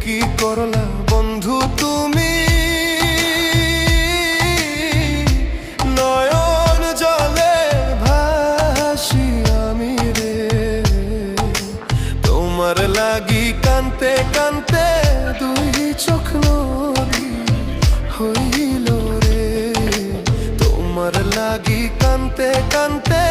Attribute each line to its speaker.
Speaker 1: কি করলা বন্ধু তুমি, নয়ন জলে ভাসি আমি রে। তোমার লাগি কানতে কানতে দুই চোখ নদী হইল রে। তোমার লাগি কানতে কানতে